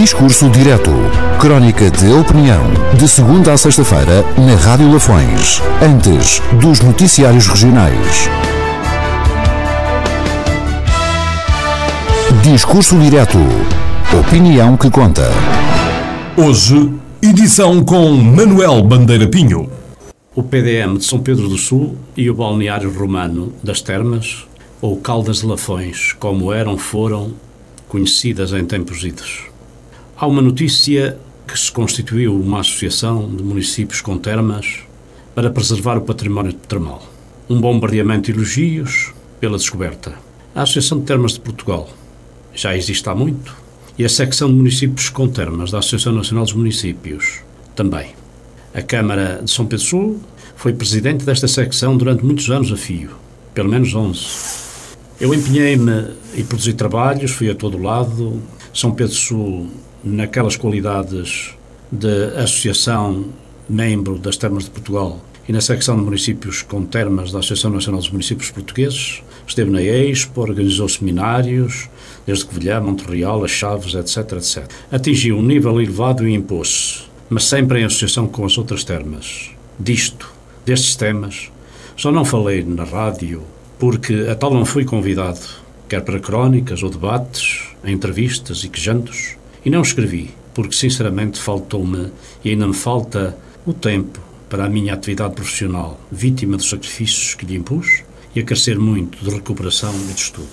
Discurso Direto. Crónica de opinião. De segunda a sexta-feira, na Rádio Lafões. Antes dos noticiários regionais. Discurso Direto. Opinião que conta. Hoje, edição com Manuel Bandeira Pinho. O PDM de São Pedro do Sul e o balneário romano das Termas, ou Caldas de Lafões, como foram conhecidas em tempos idos. Há uma notícia que se constituiu uma associação de municípios com termas para preservar o património termal. Um bombardeamento de elogios pela descoberta. A Associação de Termas de Portugal já existe há muito e a secção de municípios com termas da Associação Nacional dos Municípios também. A Câmara de São Pedro do Sul foi presidente desta secção durante muitos anos a fio, pelo menos 11. Eu empenhei-me e produzi trabalhos, fui a todo lado. São Pedro do Sul, naquelas qualidades de associação, membro das Termas de Portugal, e na secção de municípios com termas da Associação Nacional dos Municípios Portugueses, esteve na Expo, organizou seminários, desde Covilhã, Monterreal, As Chaves, etc, etc. Atingiu um nível elevado e impôs-se, mas sempre em associação com as outras termas. Destes temas, só não falei na rádio, porque a tal não fui convidado, quer para crónicas ou debates, em entrevistas e quejantos, e não escrevi, porque sinceramente faltou-me e ainda me falta o tempo para a minha atividade profissional, vítima dos sacrifícios que lhe impus e a carecer muito de recuperação e de estudo.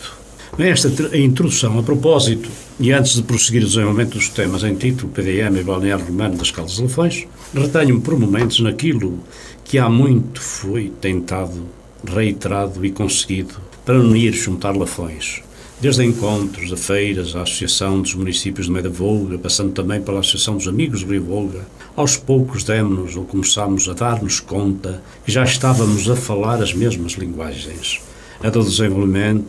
Esta introdução, a propósito, e antes de prosseguir o desenvolvimento dos temas em título, PDM e balneário romano das Caldas de Lafões, retenho-me por momentos naquilo que há muito foi tentado, reiterado e conseguido para unir e juntar Lafões. Desde encontros, a feiras, a Associação dos Municípios de Meia Volga, passando também pela Associação dos Amigos do Rio Volga, aos poucos demos-nos ou começámos a dar-nos conta que já estávamos a falar as mesmas linguagens. A do desenvolvimento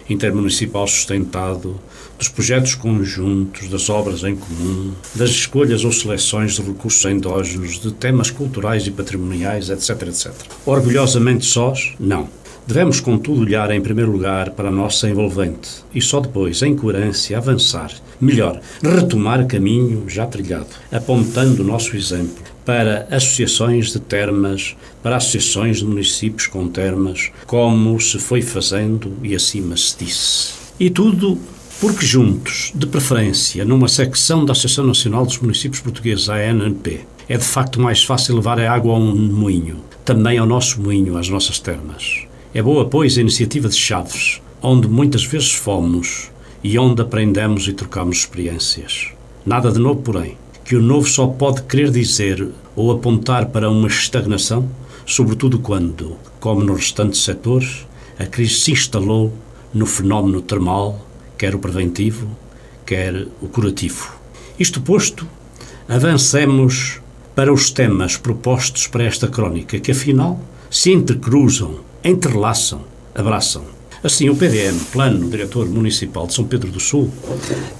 intermunicipal sustentado, dos projetos conjuntos, das obras em comum, das escolhas ou seleções de recursos endógenos, de temas culturais e patrimoniais, etc, etc. Orgulhosamente sós? Não. Devemos, contudo, olhar em primeiro lugar para a nossa envolvente e só depois, em coerência, avançar. Melhor, retomar caminho já trilhado, apontando o nosso exemplo para associações de termas, para associações de municípios com termas, como se foi fazendo e acima se disse. E tudo porque juntos, de preferência, numa secção da Associação Nacional dos Municípios Portugueses, a ANP, é de facto mais fácil levar a água a um moinho, também ao nosso moinho, às nossas termas. É boa, pois, a iniciativa de Chaves, onde muitas vezes fomos e onde aprendemos e trocamos experiências. Nada de novo, porém, que o novo só pode querer dizer ou apontar para uma estagnação, sobretudo quando, como nos restantes setores, a crise se instalou no fenómeno termal, quer o preventivo, quer o curativo. Isto posto, avancemos para os temas propostos para esta crónica, que afinal se entrecruzam, entrelaçam, abraçam. Assim, o PDM, Plano Diretor Municipal de São Pedro do Sul,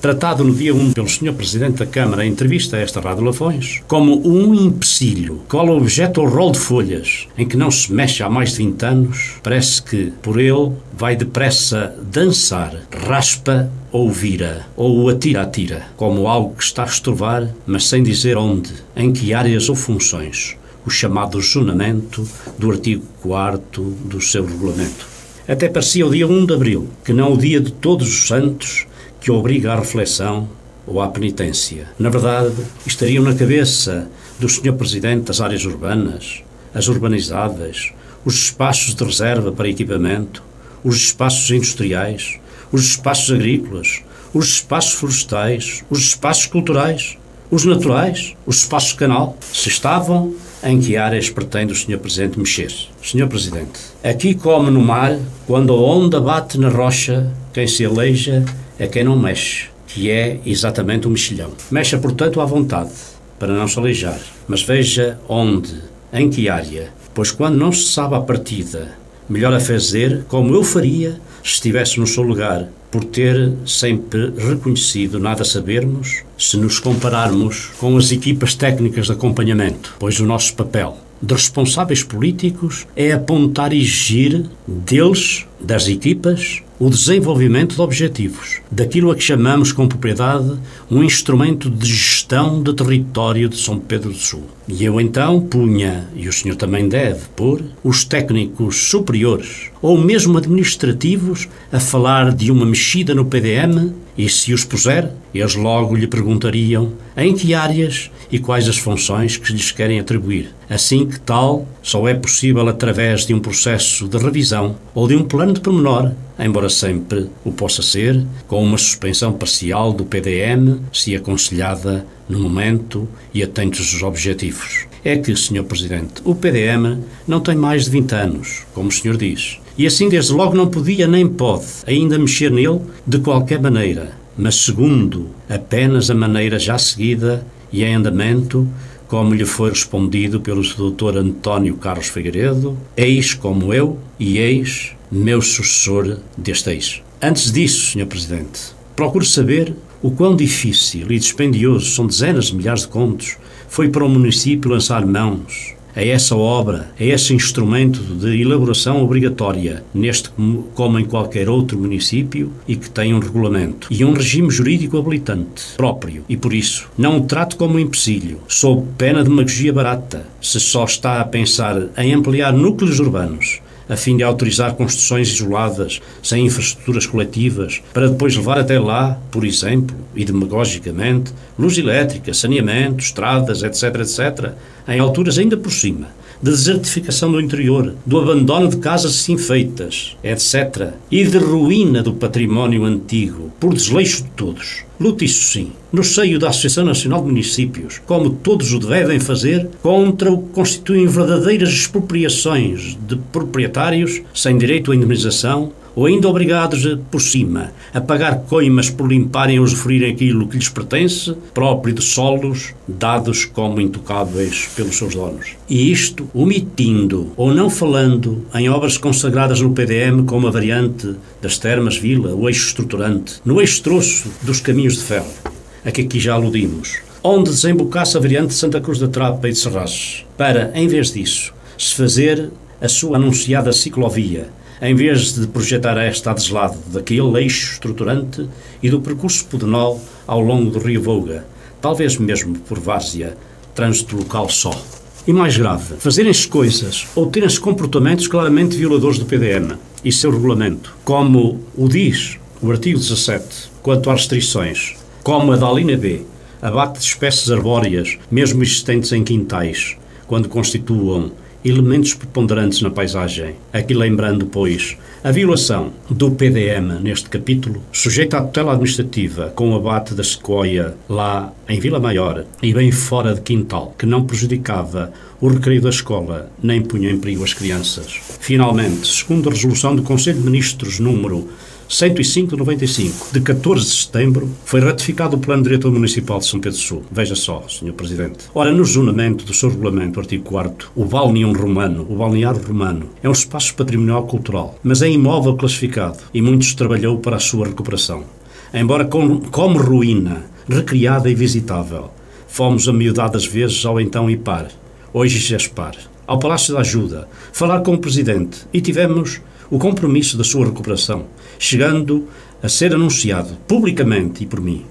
tratado no dia 1 pelo Sr. Presidente da Câmara em entrevista a esta Rádio Lafões, como um empecilho, qual objeto ou rol de folhas, em que não se mexe há mais de 20 anos, parece que, por ele, vai depressa dançar, raspa ou vira, ou atira, como algo que está a estrovar, mas sem dizer onde, em que áreas ou funções, o chamado zonamento do artigo 4º do seu regulamento. Até parecia o dia 1 de abril, que não o dia de todos os santos, que obriga à reflexão ou à penitência. Na verdade, estariam na cabeça do Sr. Presidente as áreas urbanas, as urbanizáveis, os espaços de reserva para equipamento, os espaços industriais, os espaços agrícolas, os espaços florestais, os espaços culturais, os naturais, os espaços de canal. Se estavam, em que áreas pretende o Sr. Presidente mexer? Sr. Presidente, aqui como no mar, quando a onda bate na rocha, quem se aleija é quem não mexe, que é exatamente o mexilhão. Mexa, portanto, à vontade, para não se aleijar, mas veja onde, em que área, pois quando não se sabe a partida, melhor a fazer como eu faria se estivesse no seu lugar, por ter sempre reconhecido nada sabermos, se nos compararmos com as equipas técnicas de acompanhamento, pois o nosso papel de responsáveis políticos é apontar e exigir deles, das equipas, o desenvolvimento de objetivos, daquilo a que chamamos com propriedade um instrumento de gestão de território de São Pedro do Sul. E eu então punha, e o senhor também deve pôr, os técnicos superiores ou mesmo administrativos a falar de uma mexida no PDM e, se os puser, eles logo lhe perguntariam em que áreas e quais as funções que lhes querem atribuir. Assim que tal só é possível através de um processo de revisão ou de um plano de pormenor, embora sempre o possa ser, com uma suspensão parcial do PDM, se aconselhada no momento e atentos aos objetivos. É que, Sr. Presidente, o PDM não tem mais de 20 anos, como o senhor diz, e assim desde logo não podia nem pode ainda mexer nele de qualquer maneira, mas segundo apenas a maneira já seguida e em andamento, como lhe foi respondido pelo Dr. António Carlos Figueiredo, eis como eu e eis meu sucessor deste eis. Antes disso, Sr. Presidente, procuro saber o quão difícil e dispendioso são dezenas de milhares de contos foi para o município lançar mãos a essa obra, a esse instrumento de elaboração obrigatória, neste como em qualquer outro município, e que tem um regulamento e um regime jurídico habilitante próprio, e por isso não o trato como um empecilho, sob pena de demagogia barata, se só está a pensar em ampliar núcleos urbanos, a fim de autorizar construções isoladas, sem infraestruturas coletivas, para depois levar até lá, por exemplo, e demagogicamente, luz elétrica, saneamento, estradas, etc., etc., em alturas ainda por cima, de desertificação do interior, do abandono de casas assim feitas, etc., e de ruína do património antigo, por desleixo de todos. Lute isso sim, no seio da Associação Nacional de Municípios, como todos o devem fazer, contra o que constituem verdadeiras expropriações de proprietários sem direito à indemnização, ou ainda obrigados, por cima, a pagar coimas por limparem ou usufruírem aquilo que lhes pertence, próprio de solos dados como intocáveis pelos seus donos. E isto omitindo ou não falando em obras consagradas no PDM como a variante das Termas Vila, o eixo estruturante, no eixo troço dos caminhos de ferro, a que aqui já aludimos, onde desembocasse a variante de Santa Cruz da Trapa e de Serraços, para, em vez disso, se fazer a sua anunciada ciclovia, em vez de projetar esta a deslado daquele eixo estruturante e do percurso pedonal ao longo do rio Volga, talvez mesmo por várzea, trânsito local só. E mais grave, fazerem-se coisas ou terem-se comportamentos claramente violadores do PDM e seu regulamento, como o diz o artigo 17, quanto às restrições, como a da alínea B, abate de espécies arbóreas, mesmo existentes em quintais, quando constituam elementos preponderantes na paisagem. Aqui lembrando, pois, a violação do PDM neste capítulo, sujeita à tutela administrativa com o abate da sequoia lá em Vila Maior e bem fora de quintal, que não prejudicava o recreio da escola nem punha em perigo as crianças. Finalmente, segundo a resolução do Conselho de Ministros número 105/95, de 14 de setembro, foi ratificado o Plano Diretor Municipal de São Pedro do Sul. Veja só, Sr. Presidente. Ora, no zonamento do seu regulamento, artigo 4º, o balneário romano, é um espaço patrimonial cultural, mas é imóvel classificado e muito se trabalhou para a sua recuperação. Embora como ruína, recriada e visitável, fomos amiudadas vezes ao então IPAR, hoje GESPAR, ao Palácio da Ajuda, falar com o Presidente e tivemos o compromisso da sua recuperação, chegando a ser anunciado publicamente e por mim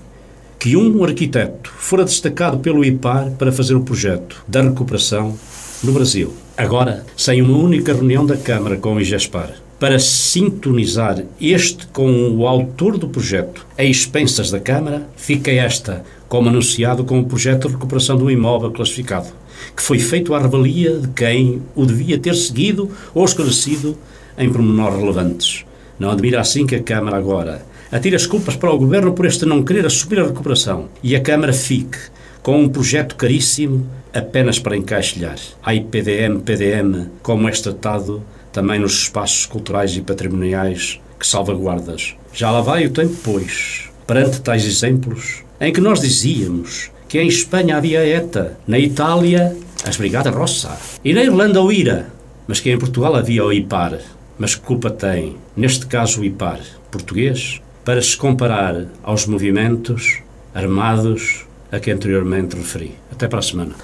que um arquiteto fora destacado pelo IPAR para fazer o projeto da recuperação no Brasil. Agora, sem uma única reunião da Câmara com o IGESPAR, para sintonizar este com o autor do projeto, a expensas da Câmara, fica esta como anunciado com o projeto de recuperação do imóvel classificado, que foi feito à revelia de quem o devia ter seguido ou esclarecido em pormenores relevantes. Não admira assim que a Câmara agora atire as culpas para o Governo por este não querer assumir a recuperação e a Câmara fique com um projeto caríssimo apenas para encaixilhar. Ai, PDM, como é tratado também nos espaços culturais e patrimoniais que salvaguardas. Já lá vai o tempo, pois, perante tais exemplos, em que nós dizíamos que em Espanha havia ETA, na Itália as Brigadas Rossa e na Irlanda o IRA, mas que em Portugal havia o IPAR. Mas que culpa tem, neste caso o IPAR português, para se comparar aos movimentos armados a que anteriormente referi? Até para a semana.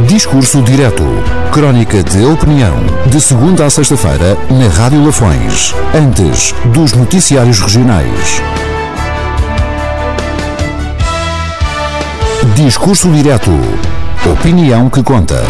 Discurso Direto. Crónica de opinião. De segunda a sexta-feira, na Rádio Lafões. Antes dos noticiários regionais. Discurso Direto. Opinião que conta.